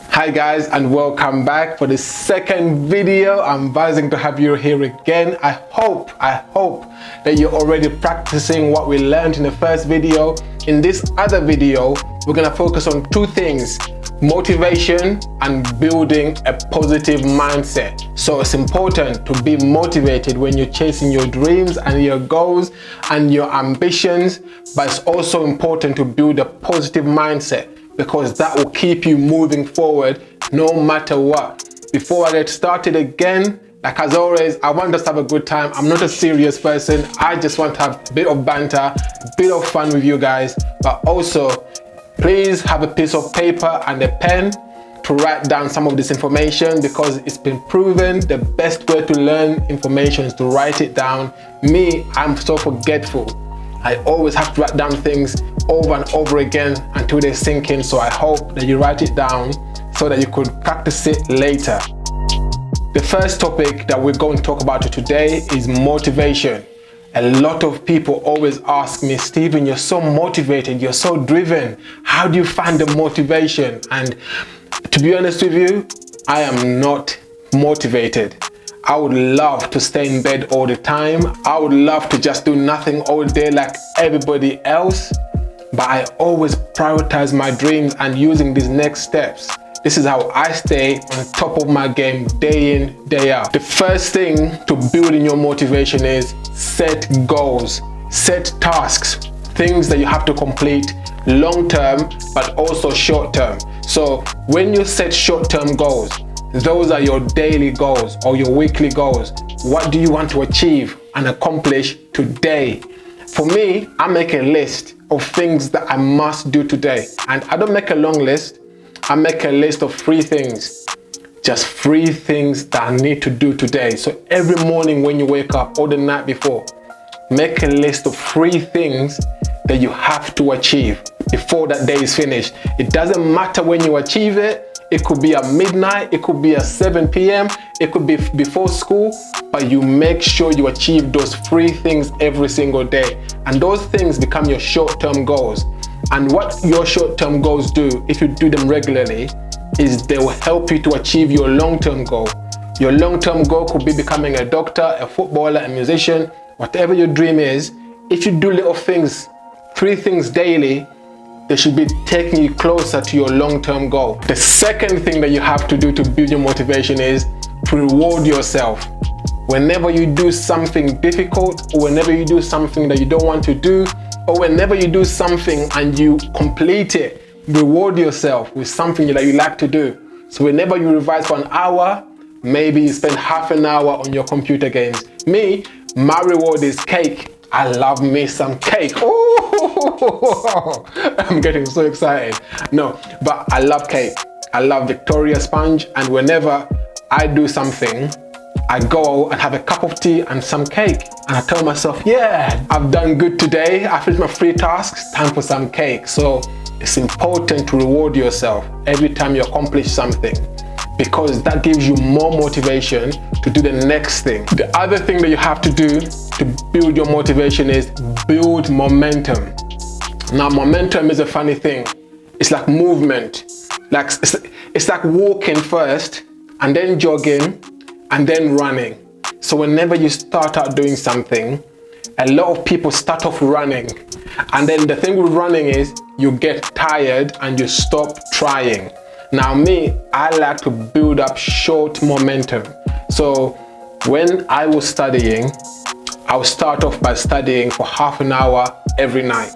Hi guys, and welcome back for the second video. I'm buzzing to have you here again. I hope that you're already practicing what we learned in the first video. In this other video, we're gonna focus on two things: motivation and building a positive mindset. So it's important to be motivated when you're chasing your dreams and your goals and your ambitions, but it's also important to build a positive mindset, because that will keep you moving forward no matter what. Before I get started again, like as always, I want us to have a good time. I'm not a serious person. I just want to have a bit of banter, a bit of fun with you guys. But also, please have a piece of paper and a pen to write down some of this information, because it's been proven the best way to learn information is to write it down. Me, I'm so forgetful. I always have to write down things over and over again until they sink in. So I hope that you write it down so that you could practice it later. The first topic that we're going to talk about today is motivation. A lot of people always ask me, Stephen, you're so motivated, you're so driven. How do you find the motivation? And to be honest with you, I am not motivated. I would love to stay in bed all the time. I would love to just do nothing all day like everybody else. But I always prioritize my dreams and using these next steps. This is how I stay on top of my game day in, day out. The first thing to building your motivation is set goals, set tasks, things that you have to complete long term, but also short term. So when you set short term goals, those are your daily goals or your weekly goals. What do you want to achieve and accomplish today? For me, I make a list of things that I must do today. And I don't make a long list. I make a list of 3 things. Just 3 things that I need to do today. So every morning when you wake up or the night before, make a list of 3 things that you have to achieve before that day is finished. It doesn't matter when you achieve it. It could be at midnight, it could be at 7 p.m, it could be before school, but you make sure you achieve those 3 things every single day. And those things become your short-term goals. And what your short-term goals do, if you do them regularly, is they will help you to achieve your long-term goal. Your long-term goal could be becoming a doctor, a footballer, a musician, whatever your dream is. If you do little things, 3 things daily, they should be taking you closer to your long-term goal. The second thing that you have to do to build your motivation is to reward yourself. Whenever you do something difficult, or whenever you do something that you don't want to do, or whenever you do something and you complete it, reward yourself with something that you like to do. So whenever you revise for an hour, maybe you spend half an hour on your computer games. Me, my reward is cake. I love me some cake. Oh, I'm getting so excited. No, but I love cake. I love Victoria sponge, and whenever I do something, I go and have a cup of tea and some cake. And I tell myself, yeah, I've done good today. I finished my 3 tasks, time for some cake. So it's important to reward yourself every time you accomplish something, because that gives you more motivation to do the next thing. The other thing that you have to do to build your motivation is build momentum. Now, momentum is a funny thing. It's like movement. Like it's like walking first, and then jogging, and then running. So whenever you start out doing something, a lot of people start off running. And then the thing with running is you get tired and you stop trying. Now me, I like to build up short momentum. So when I was studying, I would start off by studying for half an hour every night.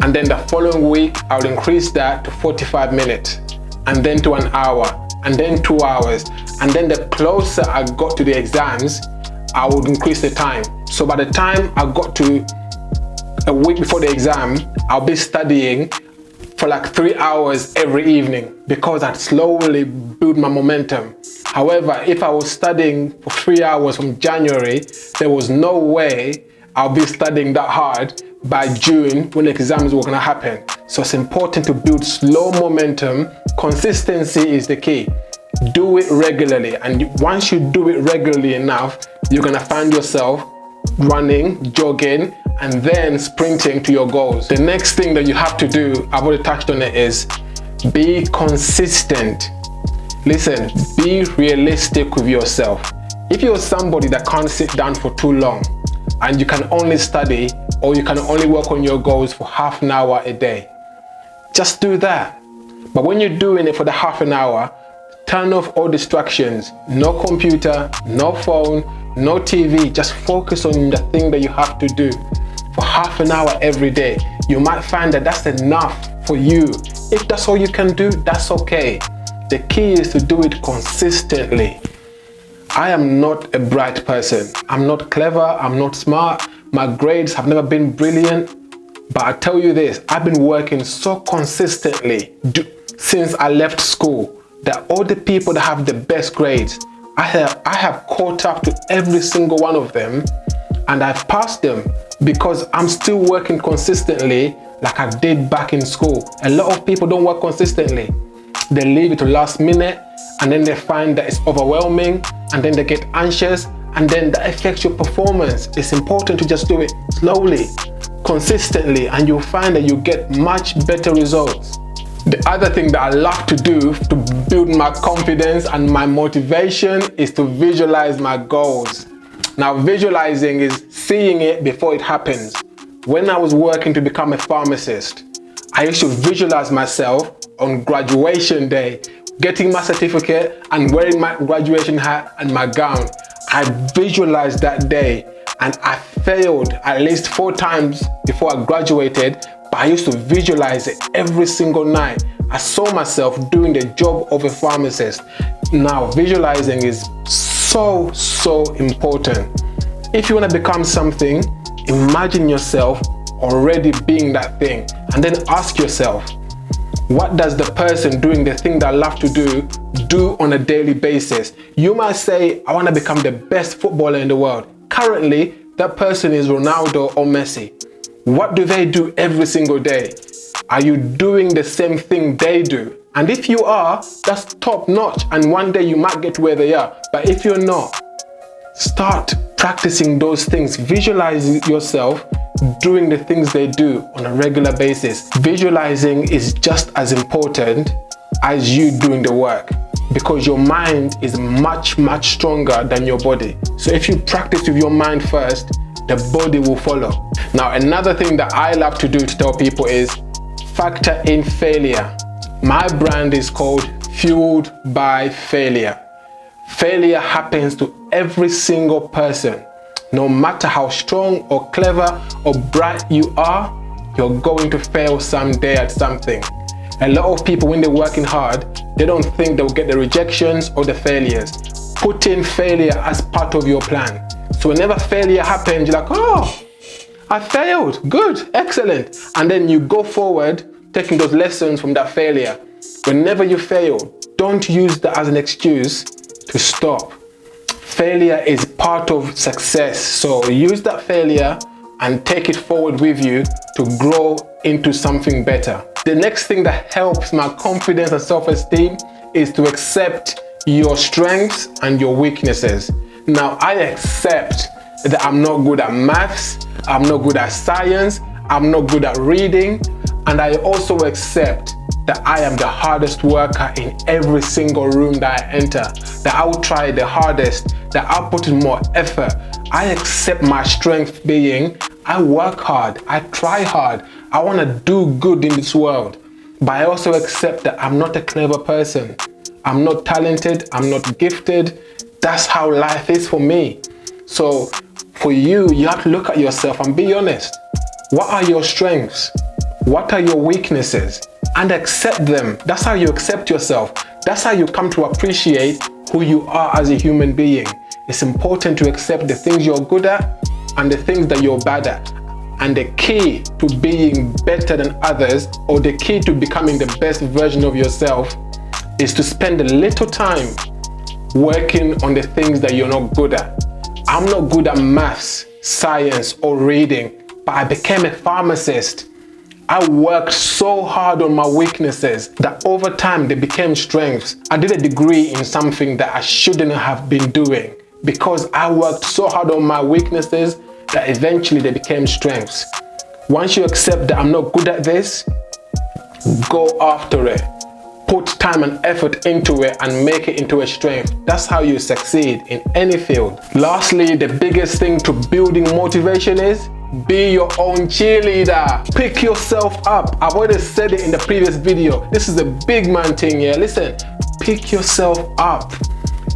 And then the following week, I would increase that to 45 minutes, and then to an hour, and then 2 hours. And then the closer I got to the exams, I would increase the time. So by the time I got to a week before the exam, I'll be studying for like 3 hours every evening, because I'd slowly build my momentum. However, if I was studying for 3 hours from January, there was no way I'll be studying that hard by June when the exams were gonna happen. So it's important to build slow momentum. Consistency is the key. Do it regularly, and once you do it regularly enough, you're gonna find yourself running, jogging, and then sprinting to your goals. The next thing that you have to do, I've already touched on it, is be consistent. Listen, be realistic with yourself. If you're somebody that can't sit down for too long and you can only study or you can only work on your goals for half an hour a day, just do that. But when you're doing it for the half an hour, turn off all distractions. No computer, no phone, no TV. Just focus on the thing that you have to do for half an hour every day. You might find that that's enough for you. If that's all you can do, that's okay. The key is to do it consistently. I am not a bright person. I'm not clever, I'm not smart. My grades have never been brilliant. But I tell you this, I've been working so consistently since I left school that all the people that have the best grades, I have caught up to every single one of them, and I've passed them because I'm still working consistently like I did back in school. A lot of people don't work consistently. They leave it to last minute, and then they find that it's overwhelming, and then they get anxious, and then that affects your performance. It's important to just do it slowly, consistently, and you'll find that you get much better results. The other thing that I love to do to build my confidence and my motivation is to visualize my goals. Now, visualizing is seeing it before it happens. When I was working to become a pharmacist, I used to visualize myself on graduation day, getting my certificate and wearing my graduation hat and my gown. I visualized that day, and I failed at least 4 times before I graduated, but I used to visualize it every single night. I saw myself doing the job of a pharmacist. Now, visualizing is so important. If you want to become something, imagine yourself already being that thing, and then ask yourself, what does the person doing the thing that I love to do on a daily basis? You might say, I want to become the best footballer in the world. Currently, that person is Ronaldo or Messi. What do they do every single day? Are you doing the same thing they do? And if you are, that's top notch, and one day you might get to where they are. But if you're not, start practicing those things. Visualize yourself doing the things they do on a regular basis. Visualizing is just as important as you doing the work, because your mind is much stronger than your body. So if you practice with your mind first, the body will follow. Now, another thing that I love to do to tell people is factor in failure. My brand is called Fueled by Failure. Failure happens to every single person. No matter how strong or clever or bright you are, you're going to fail someday at something. A lot of people, when they're working hard, they don't think they'll get the rejections or the failures. Put in failure as part of your plan. So whenever failure happens, you're like, oh, I failed, good, excellent. And then you go forward, taking those lessons from that failure. Whenever you fail, don't use that as an excuse to stop. Failure is part of success. So use that failure and take it forward with you to grow into something better. The next thing that helps my confidence and self-esteem is to accept your strengths and your weaknesses. Now, I accept that I'm not good at maths, I'm not good at science, I'm not good at reading, and I also accept that I am the hardest worker in every single room that I enter, that I will try the hardest, that I'll put in more effort. I accept my strength being, I work hard, I try hard, I want to do good in this world. But I also accept that I'm not a clever person. I'm not talented, I'm not gifted. That's how life is for me. So for you, you have to look at yourself and be honest. What are your strengths? What are your weaknesses? And accept them. That's how you accept yourself. That's how you come to appreciate who you are as a human being. It's important to accept the things you're good at and the things that you're bad at. And the key to being better than others, or the key to becoming the best version of yourself, is to spend a little time working on the things that you're not good at. I'm not good at maths, science, or reading, but I became a pharmacist. I worked so hard on my weaknesses that over time they became strengths. I did a degree in something that I shouldn't have been doing because I worked so hard on my weaknesses that eventually they became strengths. Once you accept that I'm not good at this, go after it. put time and effort into it and make it into a strength. That's how you succeed in any field. Lastly, the biggest thing to building motivation is be your own cheerleader. Pick yourself up. I've already said it in the previous video. This is a big man thing here. Listen, pick yourself up.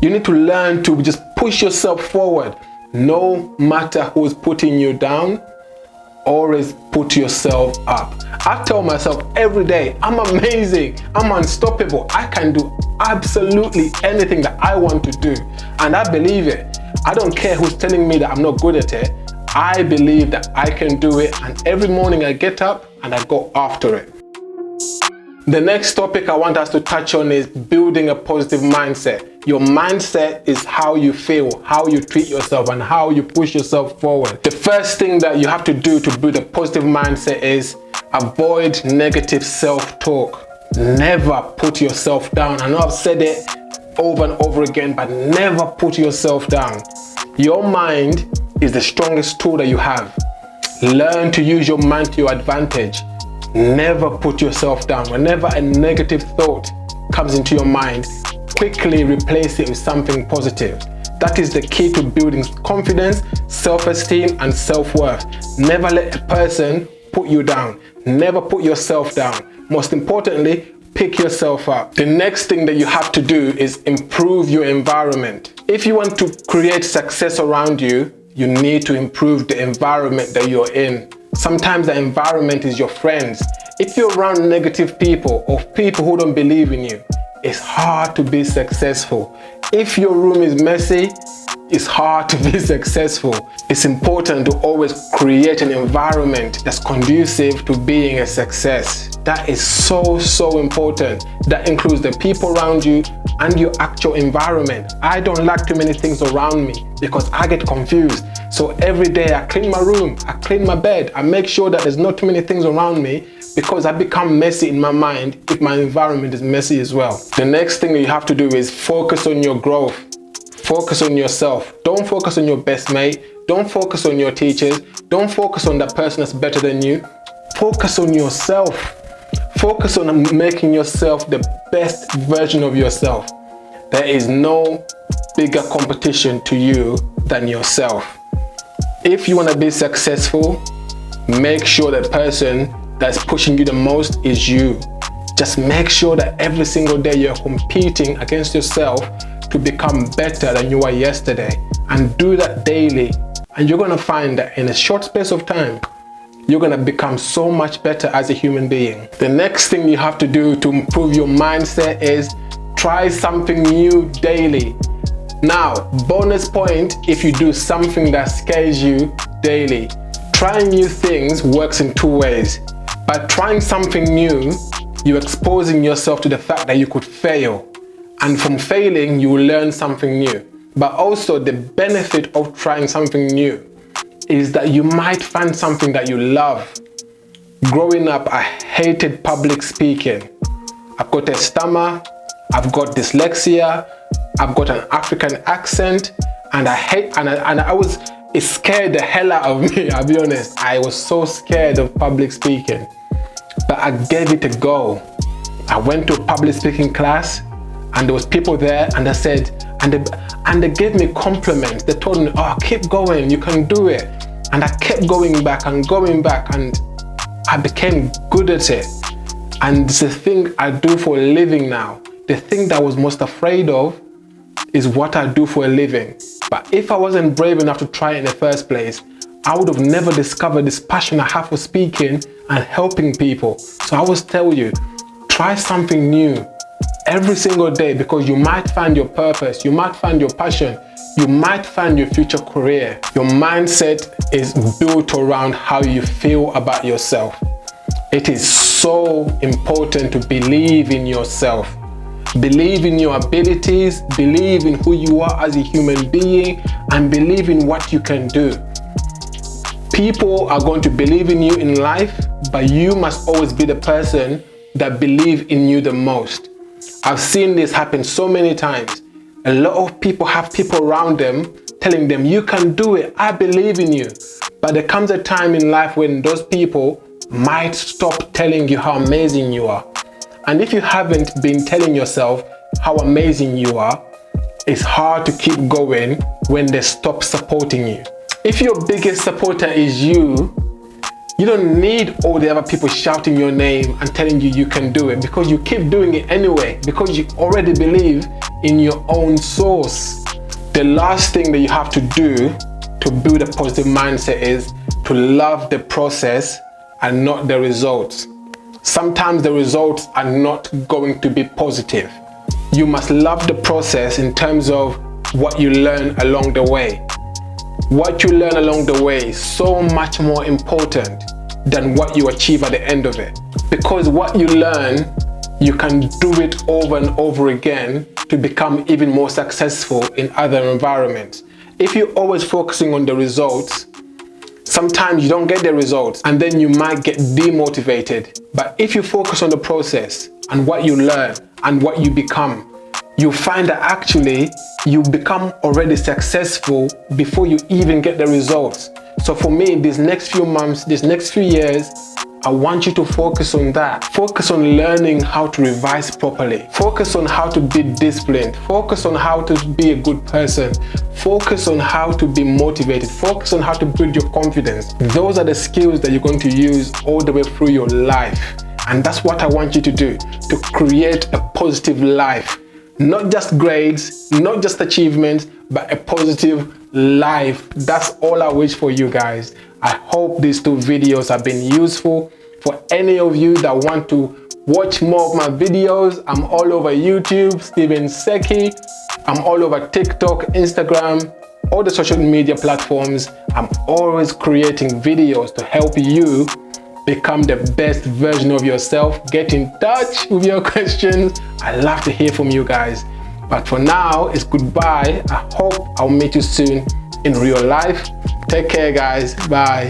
You need to learn to just push yourself forward. No matter who's putting you down, always put yourself up. I tell myself every day, I'm amazing, I'm unstoppable. I can do absolutely anything that I want to do. And I believe it. I don't care who's telling me that I'm not good at it. I believe that I can do it, and every morning I get up and I go after it. The next topic I want us to touch on is building a positive mindset. Your mindset is how you feel, how you treat yourself, and how you push yourself forward. The first thing that you have to do to build a positive mindset is avoid negative self-talk. Never put yourself down. I know I've said it over and over again, but never put yourself down. Your mind is the strongest tool that you have. Learn to use your mind to your advantage. Never put yourself down. Whenever a negative thought comes into your mind, quickly replace it with something positive. That is the key to building confidence, self-esteem, and self-worth. Never let a person put you down. Never put yourself down. Most importantly, pick yourself up. The next thing that you have to do is improve your environment. If you want to create success around you, you need to improve the environment that you're in. Sometimes the environment is your friends. If you're around negative people or people who don't believe in you, it's hard to be successful. If your room is messy, it's hard to be successful. It's important to always create an environment that's conducive to being a success. That is so important. That includes the people around you and your actual environment. I don't like too many things around me because I get confused. So every day I clean my room, I clean my bed, I make sure that there's not too many things around me because I become messy in my mind if my environment is messy as well. The next thing that you have to do is focus on your growth. Focus on yourself. Don't focus on your best mate. Don't focus on your teachers. Don't focus on that person that's better than you. Focus on yourself. Focus on making yourself the best version of yourself. There is no bigger competition to you than yourself. If you want to be successful, make sure that person that's pushing you the most is you. Just make sure that every single day you're competing against yourself to become better than you were yesterday, and do that daily, and you're going to find that in a short space of time you're going to become so much better as a human being. The next thing you have to do to improve your mindset is try something new daily. Now, bonus point if you do something that scares you daily. Trying new things works in two ways. By trying something new, you're exposing yourself to the fact that you could fail. And from failing, you will learn something new. But also the benefit of trying something new is that you might find something that you love. Growing up, I hated public speaking. I've got a stammer, I've got dyslexia, I've got an African accent, and it scared the hell out of me, I'll be honest. I was so scared of public speaking. But I gave it a go. I went to a public speaking class, and there was people there, and they said, and they gave me compliments. They told me, oh, keep going, you can do it. And I kept going back, and I became good at it. And it's the thing I do for a living now. The thing that I was most afraid of is what I do for a living. But if I wasn't brave enough to try it in the first place, I would have never discovered this passion I have for speaking and helping people. So I always tell you, try something new every single day, because you might find your purpose, you might find your passion, you might find your future career. Your mindset is built around how you feel about yourself. It is so important to believe in yourself. Believe in your abilities, believe in who you are as a human being, and believe in what you can do. People are going to believe in you in life, but you must always be the person that believes in you the most. I've seen this happen so many times. A lot of people have people around them telling them, you can do it, I believe in you. But there comes a time in life when those people might stop telling you how amazing you are. And if you haven't been telling yourself how amazing you are, it's hard to keep going when they stop supporting you. If your biggest supporter is you, you don't need all the other people shouting your name and telling you you can do it, because you keep doing it anyway, because you already believe in your own source. The last thing that you have to do to build a positive mindset is to love the process and not the results. Sometimes the results are not going to be positive. You must love the process in terms of what you learn along the way. What you learn along the way is so much more important than what you achieve at the end of it. Because what you learn, you can do it over and over again to become even more successful in other environments. If you're always focusing on the results, sometimes you don't get the results and then you might get demotivated. But if you focus on the process and what you learn and what you become, you find that actually you become already successful before you even get the results. So for me, these next few months, these next few years, I want you to focus on that. Focus on learning how to revise properly. Focus on how to be disciplined. Focus on how to be a good person. Focus on how to be motivated. Focus on how to build your confidence. Those are the skills that you're going to use all the way through your life. And that's what I want you to do, to create a positive life. Not just grades, not just achievements, but a positive life. That's all I wish for you guys. I hope these 2 videos have been useful. For any of you that want to watch more of my videos, I'm all over YouTube, Seki. I'm all over TikTok, Instagram, all the social media platforms. I'm always creating videos to help you become the best version of yourself. Get in touch with your questions. I love to hear from you guys. But for now, it's goodbye. I hope I'll meet you soon in real life. Take care, guys. Bye.